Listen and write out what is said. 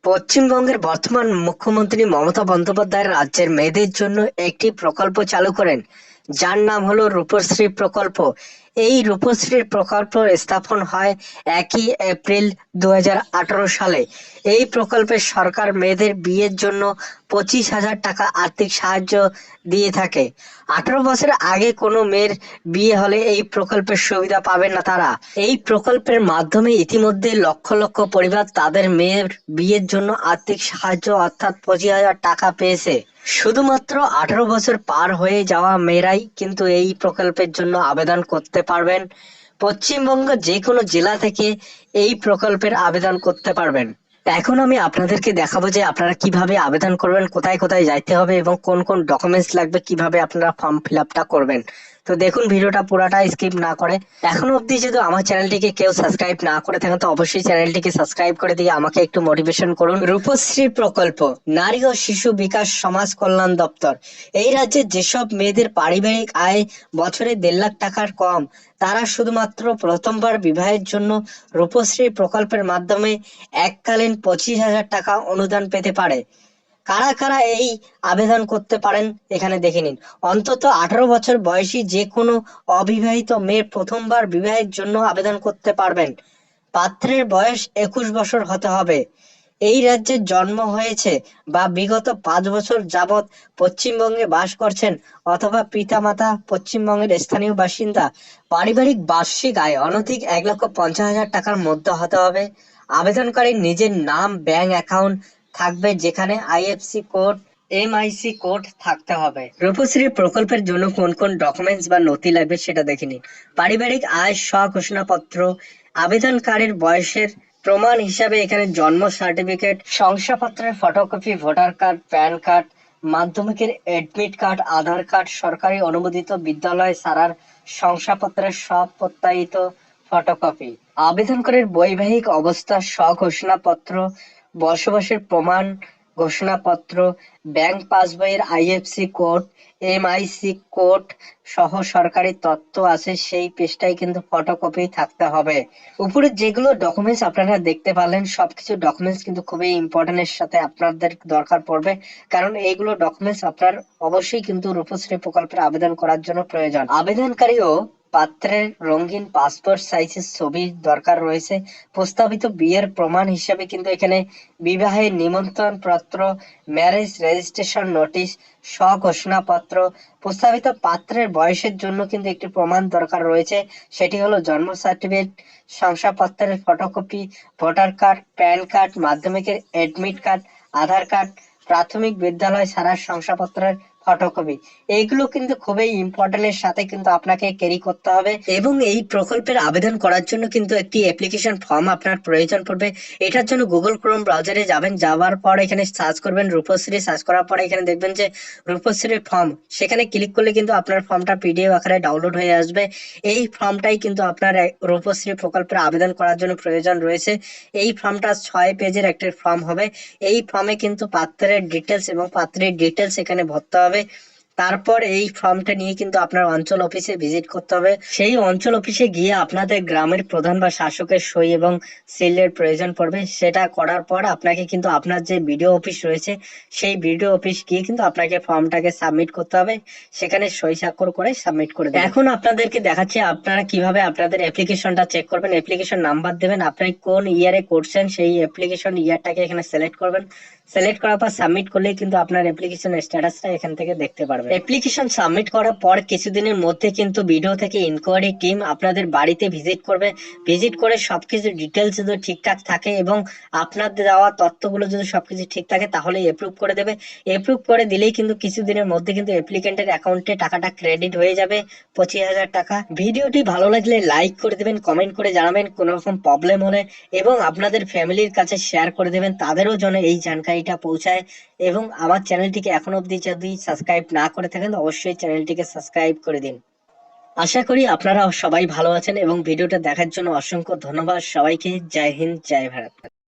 পশ্চিমবঙ্গের বর্তমান মুখ্যমন্ত্রী মমতা বন্দ্যোপাধ্যায় রাজ্যের মেয়েদের জন্য একটি প্রকল্প চালু করেন, যার নাম হলো রূপশ্রী প্রকল্প। এই রূপশ্রী প্রকল্প স্থাপন হয় 1 এপ্রিল 2018 সালে। এই প্রকল্পে সরকার মেয়েদের বিয়ের জন্য 25,000 টাকা আর্থিক সাহায্য দিয়ে থাকে। 18 বছর আগে কোনো মেয়ের বিয়ে হলে এই প্রকল্পের সুবিধা পাবে না তারা। এই প্রকল্পের মাধ্যমে ইতিমধ্যে লক্ষ লক্ষ পরিবার তাদের মেয়ের বিয়ের জন্য আর্থিক সাহায্য অর্থাৎ 25,000 টাকা পেয়েছে। শুধুমাত্র 18 বছর পার হয়ে যাওয়া মেয়েরাই কিন্তু এই প্রকল্পের জন্য আবেদন করতে পারবেন। পশ্চিমবঙ্গ যে কোনো জেলা থেকে এই প্রকল্পের আবেদন করতে পারবেন। এখন আমি আপনাদেরকে দেখাবো যে আপনারা কিভাবে আবেদন করবেন, কোথায় কোথায় যাইতে হবে এবং কোন কোন ডকুমেন্টস লাগবে, কিভাবে আপনারা ফর্ম ফিল আপটা করবেন। তো দেখুন, ভিডিওটা পুরাটা স্কিপ না করে। এখনো অবধি যদি আমার চ্যানেলটিকে কেউ সাবস্ক্রাইব না করে থাকেন তো অবশ্যই চ্যানেলটিকে সাবস্ক্রাইব করে দিয়ে আমাকে একটু মোটিভেশন করুন। রূপশ্রী প্রকল্প নারী ও শিশু বিকাশ সমাজ কল্যাণ দপ্তর। এই রাজ্যে যেসব মেয়েদের পারিবারিক আয় বছরে 1.5 লাখ টাকার কম, তারা শুধুমাত্র প্রথমবার বিবাহের জন্য রূপশ্রী প্রকল্পের মাধ্যমে এককালীন 25,000 টাকা অনুদান পেতে পারে। কারা কারা এই আবেদন করতে পারেন এখানে দেখে নিন। অন্তত 18 বছর বয়সী যে কোনো অবিবাহিত মেয়ে প্রথমবার বিবাহের জন্য আবেদন করতে পারবেন। পাত্রের বয়স 21 বছর হতে হবে। এই রাজ্যে জন্ম হয়েছে বা বিগত 5 বছর যাবৎ পশ্চিমবঙ্গে বাস করছেন অথবা পিতামাতা পশ্চিমবঙ্গের স্থানীয় বাসিন্দা। পারিবারিক বার্ষিক আয় অনধিক 1,50,000 টাকার মধ্যে হতে হবে। আবেদনকারীর নিজের নাম, ব্যাংক অ্যাকাউন্ট থাকবে যেখানে আইএফসি কোড, এমআইসি কোড থাকতে হবে। রূপশ্রী প্রকল্পের জন্য কোন কোন ডকুমেন্টস বা নথি লাগবে সেটা দেখে নিন। পারিবারিক আয় স্বঘোষণাপত্র, আবেদনকারীর বয়সের প্রমাণ হিসাবে এখানে জন্ম সার্টিফিকেট, শংসাপত্রের photocopy, voter card, PAN card, মাধ্যমিকের এডমিট কার্ড, আধার কার্ড, সরকারি অনুমোদিত বিদ্যালয় ছাড়ার শংসাপত্রের সব প্রত্যায়িত ফটোকপি, আবেদনকারীর বৈবাহিক অবস্থা স্বঘোষণাপত্র, বসবাসের প্রমাণ ঘোষণাপত্র, ব্যাংক পাসবইয়ের আইএফসি কোড, এমআইসি কোড সহ সরকারি তথ্য আছে সেই পেজটাই কিন্তু ফটোকপি থাকতে হবে। উপরে যেগুলো ডকুমেন্টস আপনারা দেখতে পারলেন সবকিছু ডকুমেন্টস কিন্তু খুবই ইম্পর্টেন্ট এর সাথে আপনাদের দরকার পড়বে, কারণ এইগুলো ডকুমেন্টস আপনার অবশ্যই কিন্তু রূপশ্রী প্রকল্পের আবেদন করার জন্য প্রয়োজন। আবেদনকারীও পাত্রের রঙিন পাসপোর্ট সাইজের ছবি দরকার রয়েছে। প্রস্তাবিত বিয়ের প্রমাণ হিসেবে কিন্তু এখানে বিবাহের নিমন্ত্রণ পত্র, ম্যারেজ রেজিস্ট্রেশন নোটিশ, স্বঘোষণাপত্র, প্রস্তাবিত পাত্রের বয়সের জন্য কিন্তু একটি প্রমাণ দরকার রয়েছে, সেটি হলো জন্ম সার্টিফিকেট, শংসাপত্রের photocopy, voter card, PAN card, মাধ্যমিকের এডমিট কার্ড, আধার কার্ড, প্রাথমিক বিদ্যালয় ছাড়ার শংসাপত্রের ফটোকপি। এইগুলো কিন্তু খুবই ইম্পর্টেন্ট এর সাথে কিন্তু আপনাকে ক্যারি করতে হবে। এবং এই প্রকল্পের আবেদন করার জন্য কিন্তু একটি অ্যাপ্লিকেশন ফর্ম আপনার প্রয়োজন পড়বে। এটার জন্য গুগল ক্রোম ব্রাউজারে যাবেন, যাওয়ার পর এখানে সার্চ করবেন রূপশ্রী। সার্চ করার পরে এখানে দেখবেন যে রূপশ্রী ফর্ম, সেখানে ক্লিক করলে কিন্তু আপনার ফর্মটা পিডিএফ আকারে ডাউনলোড হয়ে আসবে। এই ফর্মটাই কিন্তু আপনার রূপশ্রী প্রকল্পের আবেদন করার জন্য প্রয়োজন রয়েছে। এই ফর্মটা 6 পেজের একটি ফর্ম হবে। এই ফর্মে কিন্তু পাত্রের ডিটেলস এবং পাত্রের ডিটেলস এখানে ভরতে হবে। তারপর এই ফর্মটা নিয়ে কিন্তু আপনার অঞ্চল অফিসে ভিজিট করতে হবে। সেই অঞ্চল অফিসে গিয়ে আপনাদের গ্রামের প্রধান বা শাসকের সই এবং সিলের প্রয়োজন পড়বে। সেটা করার পর আপনাকে কিন্তু আপনার যে বিডিও অফিস রয়েছে সেই বিডিও অফিস গিয়ে কিন্তু আপনাকে ফর্মটাকে সাবমিট করতে হবে। সেখানে সই স্বাক্ষর করে সাবমিট করে দেবেন। এখন আপনাদেরকে দেখাচ্ছি আপনারা কিভাবে আপনাদের অ্যাপ্লিকেশনটা চেক করবেন। অ্যাপ্লিকেশন নাম্বার দেবেন, আপনি কোন ইয়ারে করছেন সেই অ্যাপ্লিকেশন ইয়ারটাকে এখানে সিলেক্ট করবেন। সিলেক্ট করার পর সাবমিট করলেই কিন্তু আপনার অ্যাপ্লিকেশন স্ট্যাটাসটা এখান থেকে দেখতে পারবেন। অ্যাপ্লিকেশন সাবমিট করার পর কিছুদিনের মধ্যে কিন্তু ভিডিও থেকে ইনকোয়ারি টিম আপনাদের বাড়িতে ভিজিট করবে। ভিজিট করে সবকিছু ডিটেলস যদি ঠিকঠাক থাকে এবং আপনার দেওয়া তথ্যগুলো যদি সবকিছু ঠিক থাকে তাহলে এপ্রুভ করে দেবে। এপ্রুভ করে দিলেই কিন্তু কিছুদিনের মধ্যে কিন্তু অ্যাপ্লিকেন্টের অ্যাকাউন্টে টাকাটা ক্রেডিট হয়ে যাবে, 25,000 টাকা। ভিডিওটি ভালো লাগলে লাইক করে দেবেন, কমেন্ট করে জানাবেন কোনো রকম প্রবলেম হলে, এবং আপনাদের ফ্যামিলির কাছে শেয়ার করে দেবেন, তাদেরও যেন এই জানকারিটা পৌঁছায়। এবং আমার চ্যানেলটিকে এখনো অবধি যদি সাবস্ক্রাইব না করে থাকেন অবশ্যই চ্যানেলটিকে সাবস্ক্রাইব করে দিন। আশা করি আপনারা সবাই ভালো আছেন এবং ভিডিওটা দেখার জন্য অসংখ্য ধন্যবাদ সবাইকে। জয় হিন্দ, জয় ভারত।